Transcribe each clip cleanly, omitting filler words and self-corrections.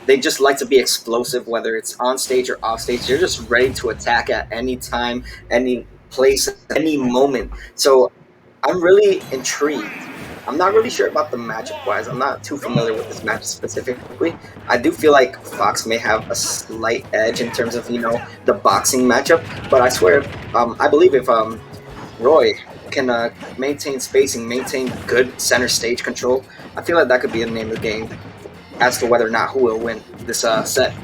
they just like to be explosive, whether it's on stage or off stage. They're just ready to attack at any time, any place, any moment. So I'm really intrigued. I'm not really sure about the matchup wise. I'm not too familiar with this match specifically. I do feel like Fox may have a slight edge in terms of, you know, the boxing matchup. But I swear, I believe if Roy can maintain spacing, maintain good center stage control, I feel like that could be the name of the game as to whether or not who will win this set.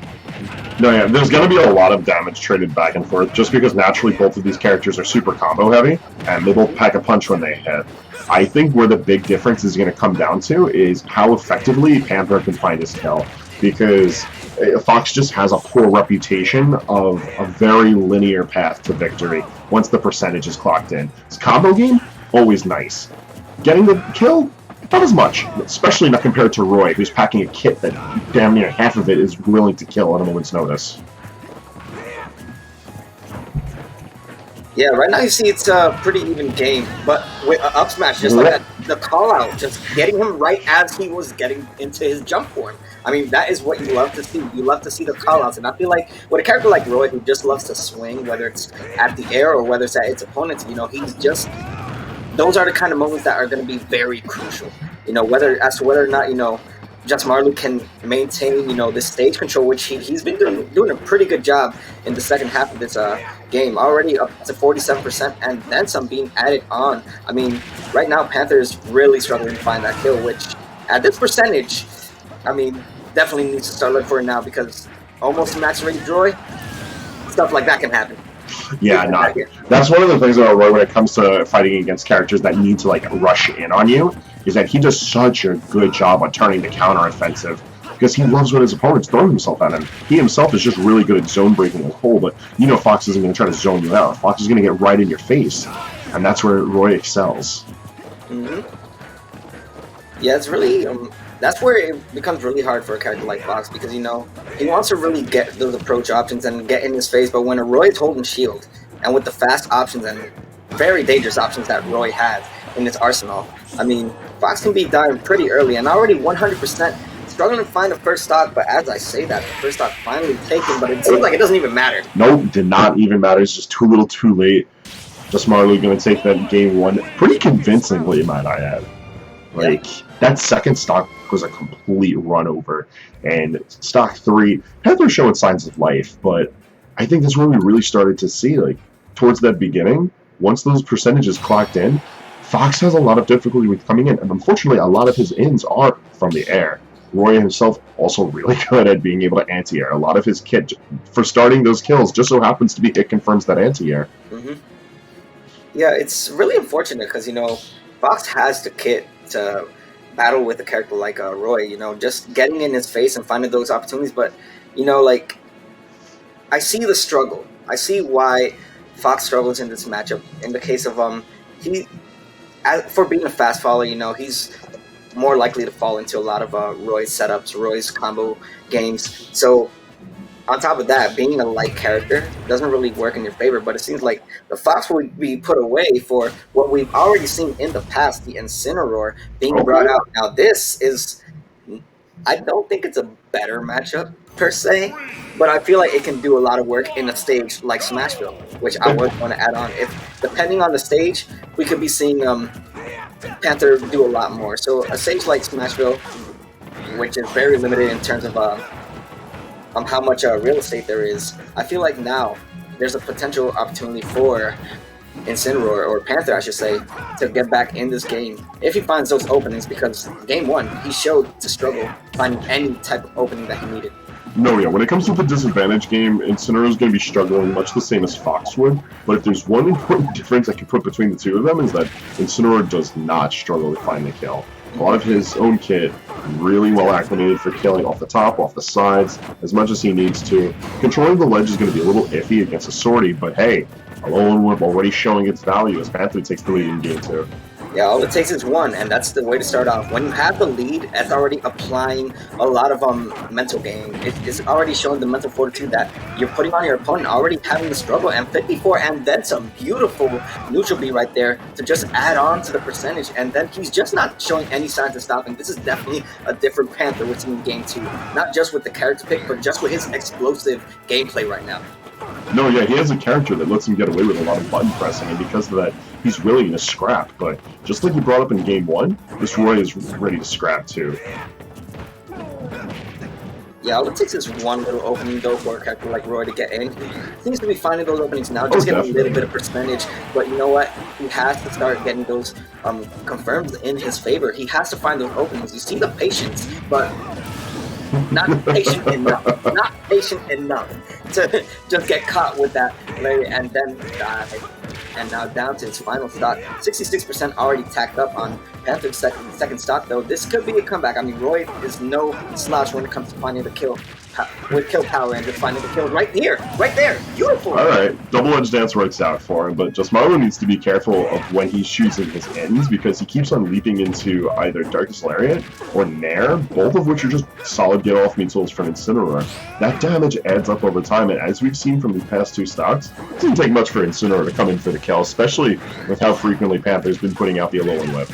No, yeah, there's going to be a lot of damage traded back and forth, just because naturally both of these characters are super combo heavy, and they both pack a punch when they hit. I think where the big difference is going to come down to is how effectively Panther can find his kill, because Fox just has a poor reputation of a very linear path to victory once the percentage is clocked in. His combo game, always nice. Getting the kill, not as much, especially not compared to Roy, who's packing a kit that damn near half of it is willing to kill at a moment's notice. Yeah, right now you see it's a pretty even game, but with up smash, just like that, the call out, just getting him right as he was getting into his jump form. I mean, that is what you love to see. You love to see the call outs, and I feel like with a character like Roy, who just loves to swing, whether it's at the air or whether it's at its opponents, you know, he's just, those are the kind of moments that are going to be very crucial. You know, whether or not, you know, Josmarlu can maintain, you know, this stage control, which he's been doing a pretty good job in the second half of this game, already up to 47%, and then some being added on. I mean, right now Panther is really struggling to find that kill, which at this percentage, I mean, definitely needs to start looking for it now, because almost max range Roy, stuff like that can happen. Yeah, that's one of the things about Roy when it comes to fighting against characters that need to like rush in on you, is that he does such a good job on turning the counter offensive, because he loves when his opponents throw himself at him. He himself is just really good at zone breaking the hole, but you know Fox isn't going to try to zone you out. Fox is going to get right in your face, and that's where Roy excels. Yeah, it's really that's where it becomes really hard for a character like Fox, because, you know, he wants to really get those approach options and get in his face, but when a Roy is holding shield, and with the fast options and very dangerous options that Roy has in his arsenal, I mean, Fox can be dying pretty early, and already 100% struggling to find the first stock, but as I say that, the first stock finally taken, but it seems like it doesn't even matter. Nope, did not even matter. It's just too little too late. Josmarlu going to take that game one pretty convincingly, might I add. Like, that second stock was a complete run over, and stock 3, Panther showing signs of life, but I think that's where we really started to see, like, towards that beginning, once those percentages clocked in, Fox has a lot of difficulty with coming in, and unfortunately a lot of his ins are from the air. Roy himself also really good at being able to anti-air. A lot of his kit for starting those kills just so happens to be it confirms that anti-air. Yeah, it's really unfortunate because, you know, Fox has the kit to battle with a character like Roy, you know, just getting in his face and finding those opportunities. But, you know, like, I see the struggle. I see why Fox struggles in this matchup. In the case of for being a fast follower, you know, he's more likely to fall into a lot of Roy's setups, Roy's combo games. So on top of that, being a light character doesn't really work in your favor, but it seems like the Fox will be put away for what we've already seen in the past, the Incineroar being brought out. Now this is, I don't think it's a better matchup per se, but I feel like it can do a lot of work in a stage like Smashville, which I would want to add on. If depending on the stage, we could be seeing Panther do a lot more. So a stage like Smashville, which is very limited in terms of how much real estate there is, I feel like now there's a potential opportunity for Incineroar, or Panther I should say, to get back in this game if he finds those openings, because game one he showed to struggle finding any type of opening that he needed. No, yeah, when it comes to the disadvantage game, Incineroar is going to be struggling much the same as Fox would, but if there's one important difference I can put between the two of them is that Incineroar does not struggle to find the kill. A lot of his own kit, really well acclimated for killing off the top, off the sides, as much as he needs to. Controlling the ledge is going to be a little iffy against a sortie, but hey, a Lone Whip already showing its value as Panther takes the lead in game 2. Yeah, all it takes is one, and that's the way to start off. When you have the lead, that's already applying a lot of mental game. It's already showing the mental fortitude that you're putting on your opponent, already having the struggle, and 54, and then some beautiful neutral B right there to just add on to the percentage, and then he's just not showing any signs of stopping. This is definitely a different Panther we're seeing in game 2, not just with the character pick, but just with his explosive gameplay right now. No, yeah, he has a character that lets him get away with a lot of button pressing, and because of that, he's willing to scrap. But just like you brought up in game 1, this Roy is ready to scrap too. Yeah, all it takes is one little opening though for a character like Roy to get in. He seems to be finding those openings now, just getting a little bit of percentage. But you know what? He has to start getting those confirmed in his favor. He has to find those openings. You see the patience, but not patient enough. Not patient enough to just get caught with that layer and then die. And now down to his final stock. 66% already tacked up on Panther's second stock, though. This could be a comeback. I mean, Roy is no slouch when it comes to finding the kill with kill power and just finding the kill right here, right there. Beautiful. All right, double-edged dance works out for him, but Josmarlu needs to be careful of when he's choosing his ends because he keeps on leaping into either Darkest Lariat or Nair, both of which are just solid get-off-me tools from Incineroar. That damage adds up over time, and as we've seen from the past two stocks, it doesn't take much for Incineroar to come in for the kill, especially with how frequently Panther's been putting out the Alolan Whip.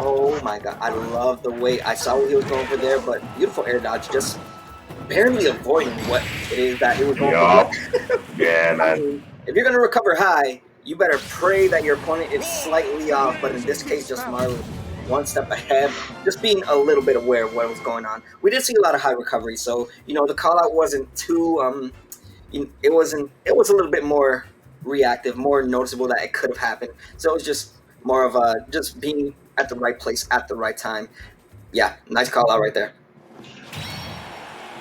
Oh my god, I love the way I saw what he was going for there, but beautiful air dodge, just barely avoiding what it is that he was going for. Yeah, man. I mean, if you're going to recover high, you better pray that your opponent is slightly off, but in this case, Josmarlu one step ahead, just being a little bit aware of what was going on. We did see a lot of high recovery, so, you know, the call-out wasn't too, it was a little bit more reactive, more noticeable that it could have happened. So it was just more of just being at the right place at the right time. Yeah, nice call out right there.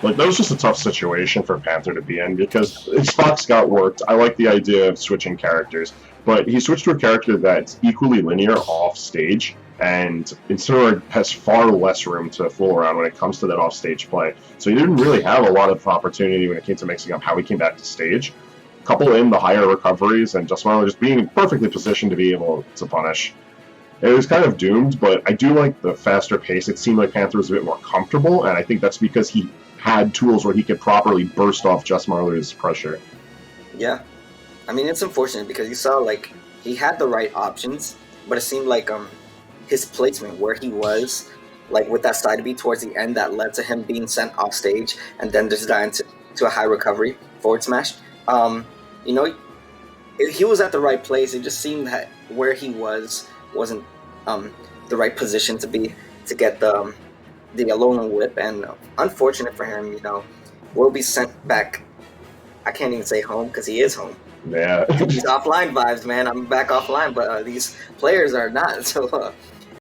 Like, that was just a tough situation for Panther to be in because his spots got worked. I like the idea of switching characters, but he switched to a character that's equally linear off stage, and Incineroar has far less room to fool around when it comes to that off stage play. So he didn't really have a lot of opportunity when it came to mixing up how he came back to stage. Couple in the higher recoveries and Josmarlu just being perfectly positioned to be able to punish. It was kind of doomed, but I do like the faster pace. It seemed like Panther was a bit more comfortable, and I think that's because he had tools where he could properly burst off Josmarlu's pressure. Yeah. I mean, it's unfortunate because you saw, like, he had the right options, but it seemed like his placement, where he was, like, with that side B towards the end that led to him being sent off stage and then just dying to a high recovery forward smash. You know, he was at the right place. It just seemed that where he wasn't the right position to get the Alolan Whip, and unfortunate for him, you know, will be sent back. I can't even say home because he is home. Yeah. These offline vibes, man. I'm back offline, but these players are not. So